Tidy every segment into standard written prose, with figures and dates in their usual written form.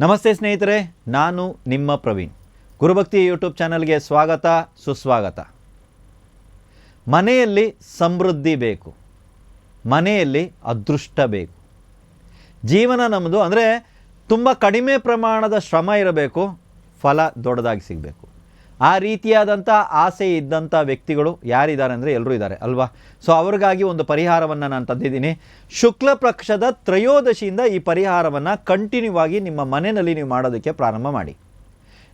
ನಮಸ್ತೆ ಸ್ನೇಹಿತರೆ, ನಾನು ನಿಮ್ಮ ಪ್ರವೀಣ್. ಗುರುಭಕ್ತಿ ಯೂಟ್ಯೂಬ್ ಚಾನಲ್ಗೆ ಸ್ವಾಗತ, ಸುಸ್ವಾಗತ. ಮನೆಯಲ್ಲಿ ಸಮೃದ್ಧಿ ಬೇಕು, ಮನೆಯಲ್ಲಿ ಅದೃಷ್ಟ ಬೇಕು. ಜೀವನ ನಮ್ಮದು ಅಂದರೆ ತುಂಬ ಕಡಿಮೆ ಪ್ರಮಾಣದ ಶ್ರಮ ಇರಬೇಕು, ಫಲ ದೊಡ್ಡದಾಗಿ ಸಿಗಬೇಕು. ಆ ರೀತಿಯಾದಂಥ ಆಸೆ ಇದ್ದಂಥ ವ್ಯಕ್ತಿಗಳು ಯಾರಿದ್ದಾರೆ ಅಂದರೆ ಎಲ್ಲರೂ ಇದ್ದಾರೆ ಅಲ್ವಾ. ಸೊ ಅವ್ರಿಗಾಗಿ ಒಂದು ಪರಿಹಾರವನ್ನು ನಾನು ತಂದಿದ್ದೀನಿ. ಶುಕ್ಲ ಪಕ್ಷದ ತ್ರಯೋದಶಿಯಿಂದ ಈ ಪರಿಹಾರವನ್ನು ಕಂಟಿನ್ಯೂ ಆಗಿ ನಿಮ್ಮ ಮನೆಯಲ್ಲಿ ನೀವು ಮಾಡೋದಕ್ಕೆ ಪ್ರಾರಂಭ ಮಾಡಿ.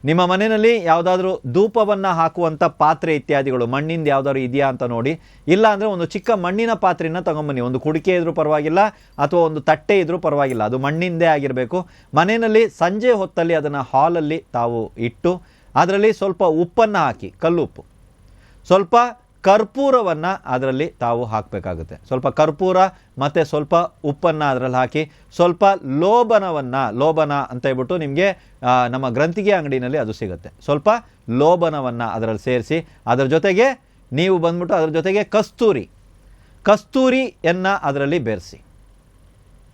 ನಿಮ್ಮ ಮನೆಯಲ್ಲಿ ಯಾವುದಾದ್ರೂ ಧೂಪವನ್ನು ಹಾಕುವಂಥ ಪಾತ್ರೆ ಇತ್ಯಾದಿಗಳು ಮಣ್ಣಿಂದ ಯಾವುದಾದ್ರು ಇದೆಯಾ ಅಂತ ನೋಡಿ. ಇಲ್ಲ ಅಂದರೆ ಒಂದು ಚಿಕ್ಕ ಮಣ್ಣಿನ ಪಾತ್ರೆಯನ್ನು ತಗೊಂಬನ್ನಿ. ಒಂದು ಕುಡಿಕೆ ಇದ್ರೂ ಪರವಾಗಿಲ್ಲ, ಅಥವಾ ಒಂದು ತಟ್ಟೆ ಇದ್ರೂ ಪರವಾಗಿಲ್ಲ, ಅದು ಮಣ್ಣಿಂದೇ ಆಗಿರಬೇಕು. ಮನೆಯಲ್ಲಿ ಸಂಜೆ ಹೊತ್ತಲ್ಲಿ ಅದನ್ನು ಹಾಲಲ್ಲಿ ತಾವು ಇಟ್ಟು ಅದರಲ್ಲಿ ಸ್ವಲ್ಪ ಉಪ್ಪನ್ನು ಹಾಕಿ, ಕಲ್ಲುಪ್ಪು, ಸ್ವಲ್ಪ ಕರ್ಪೂರವನ್ನು ಅದರಲ್ಲಿ ತಾವು ಹಾಕಬೇಕಾಗುತ್ತೆ. ಸ್ವಲ್ಪ ಕರ್ಪೂರ ಮತ್ತು ಸ್ವಲ್ಪ ಉಪ್ಪನ್ನು ಅದರಲ್ಲಿ ಹಾಕಿ, ಸ್ವಲ್ಪ ಲೋಬನ ಅಂತ ಹೇಳ್ಬಿಟ್ಟು ನಿಮಗೆ ನಮ್ಮ ಗ್ರಂಥಿಗೆ ಅಂಗಡಿನಲ್ಲಿ ಅದು ಸಿಗುತ್ತೆ. ಸ್ವಲ್ಪ ಲೋಬನವನ್ನು ಅದರಲ್ಲಿ ಸೇರಿಸಿ, ಅದರ ಜೊತೆಗೆ ನೀವು ಬಂದ್ಬಿಟ್ಟು ಅದರ ಜೊತೆಗೆ ಕಸ್ತೂರಿಯನ್ನು ಅದರಲ್ಲಿ ಬೆರೆಸಿ,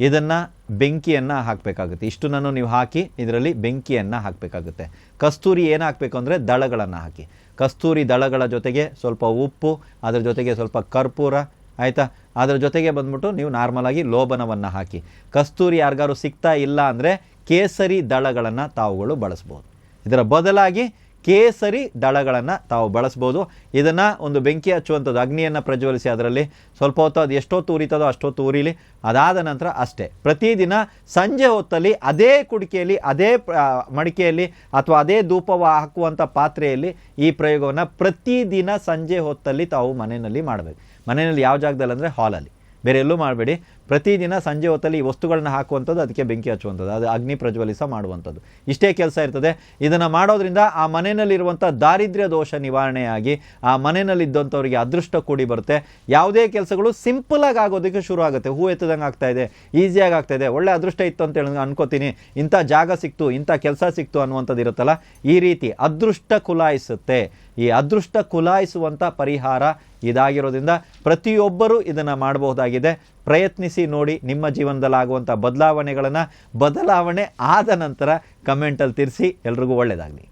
ಇದನ್ನು ಬೆಂಕಿಯನ್ನು ಹಾಕಬೇಕಾಗುತ್ತೆ. ಇಷ್ಟನ್ನು ನೀವು ಹಾಕಿ ಇದರಲ್ಲಿ ಬೆಂಕಿಯನ್ನು ಹಾಕಬೇಕಾಗುತ್ತೆ. ಕಸ್ತೂರಿ ಏನು ಹಾಕಬೇಕು ಅಂದರೆ ದಳಗಳನ್ನು ಹಾಕಿ, ಕಸ್ತೂರಿ ದಳಗಳ ಜೊತೆಗೆ ಸ್ವಲ್ಪ ಉಪ್ಪು, ಅದರ ಜೊತೆಗೆ ಸ್ವಲ್ಪ ಕರ್ಪೂರ, ಆಯಿತಾ. ಅದರ ಜೊತೆಗೆ ಬಂದ್ಬಿಟ್ಟು ನೀವು ನಾರ್ಮಲಾಗಿ ಲೋಬನವನ್ನು ಹಾಕಿ. ಕಸ್ತೂರಿ ಯಾರಿಗಾರು ಸಿಗ್ತಾ ಇಲ್ಲ ಅಂದರೆ ಕೇಸರಿ ದಳಗಳನ್ನು ತಾವುಗಳು ಬಳಸ್ಬೋದು. ಇದರ ಬದಲಾಗಿ ಕೇಸರಿ ದಳಗಳನ್ನು ತಾವು ಬಳಸ್ಬೋದು. ಇದನ್ನು ಒಂದು ಬೆಂಕಿ ಹಚ್ಚುವಂಥದ್ದು, ಅಗ್ನಿಯನ್ನು ಪ್ರಜ್ವಲಿಸಿ ಅದರಲ್ಲಿ ಸ್ವಲ್ಪ ಹೊತ್ತು ಅದು ಎಷ್ಟೊತ್ತು ಉರಿತದೋ ಅಷ್ಟೊತ್ತು ಉರಿಲಿ. ಅದಾದ ನಂತರ ಅಷ್ಟೇ, ಪ್ರತಿದಿನ ಸಂಜೆ ಹೊತ್ತಲ್ಲಿ ಅದೇ ಕುಡಿಕೆಯಲ್ಲಿ, ಅದೇ ಮಡಿಕೆಯಲ್ಲಿ ಅಥವಾ ಅದೇ ಧೂಪ ಹಾಕುವಂಥ ಪಾತ್ರೆಯಲ್ಲಿ ಈ ಪ್ರಯೋಗವನ್ನು ಪ್ರತಿದಿನ ಸಂಜೆ ಹೊತ್ತಲ್ಲಿ ತಾವು ಮನೆಯಲ್ಲಿ ಮಾಡಬೇಕು. ಮನೆಯಲ್ಲಿ ಯಾವ ಜಾಗದಲ್ಲಿ ಅಂದರೆ ಹಾಲಲ್ಲಿ, ಬೇರೆ ಎಲ್ಲೂ ಮಾಡಬೇಡಿ. ಪ್ರತಿದಿನ ಸಂಜೆ ಹೊತ್ತಲ್ಲಿ ಈ ವಸ್ತುಗಳನ್ನ ಹಾಕುವಂಥದ್ದು, ಅದಕ್ಕೆ ಬೆಂಕಿ ಹಚ್ಚುವಂಥದ್ದು, ಅದು ಅಗ್ನಿ ಪ್ರಜ್ವಲಿಸ ಮಾಡುವಂಥದ್ದು, ಇಷ್ಟೇ ಕೆಲಸ ಇರ್ತದೆ. ಇದನ್ನು ಮಾಡೋದ್ರಿಂದ ಆ ಮನೆಯಲ್ಲಿರುವಂಥ ದಾರಿದ್ರ್ಯ ದೋಷ ನಿವಾರಣೆಯಾಗಿ ಆ ಮನೆಯಲ್ಲಿದ್ದಂಥವ್ರಿಗೆ ಅದೃಷ್ಟ ಕೂಡಿ ಬರುತ್ತೆ. ಯಾವುದೇ ಕೆಲಸಗಳು ಸಿಂಪಲಾಗಿ ಆಗೋದಕ್ಕೆ ಶುರು ಆಗುತ್ತೆ. ಹೂ ಎತ್ತದಂಗೆ ಆಗ್ತಾಯಿದೆ, ಈಸಿಯಾಗಿ ಆಗ್ತಾಯಿದೆ, ಒಳ್ಳೆ ಅದೃಷ್ಟ ಇತ್ತು ಅಂತ ಹೇಳಿ ಅನ್ಕೋತೀನಿ, ಇಂಥ ಜಾಗ ಸಿಕ್ತು, ಇಂಥ ಕೆಲಸ ಸಿಕ್ತು ಅನ್ನುವಂಥದ್ದು ಇರುತ್ತಲ್ಲ, ಈ ರೀತಿ ಅದೃಷ್ಟ ಕುಲಾಯಿಸುತ್ತೆ. ಈ ಅದೃಷ್ಟ ಕುಲಾಯಿಸುವಂಥ ಪರಿಹಾರ ಇದಾಗಿರೋದ್ರಿಂದ ಪ್ರತಿಯೊಬ್ಬರೂ ಇದನ್ನು ಮಾಡಬಹುದಾಗಿದೆ. ಪ್ರಯತ್ನಿಸಿ ನೋಡಿ. ನಿಮ್ಮ ಜೀವನದಲ್ಲಿ ಆಗುವಂಥ ಬದಲಾವಣೆ ಆದ ನಂತರ ಕಮೆಂಟಲ್ಲಿ ತಿಳಿಸಿ. ಎಲ್ರಿಗೂ ಒಳ್ಳೆಯದಾಗಲಿ.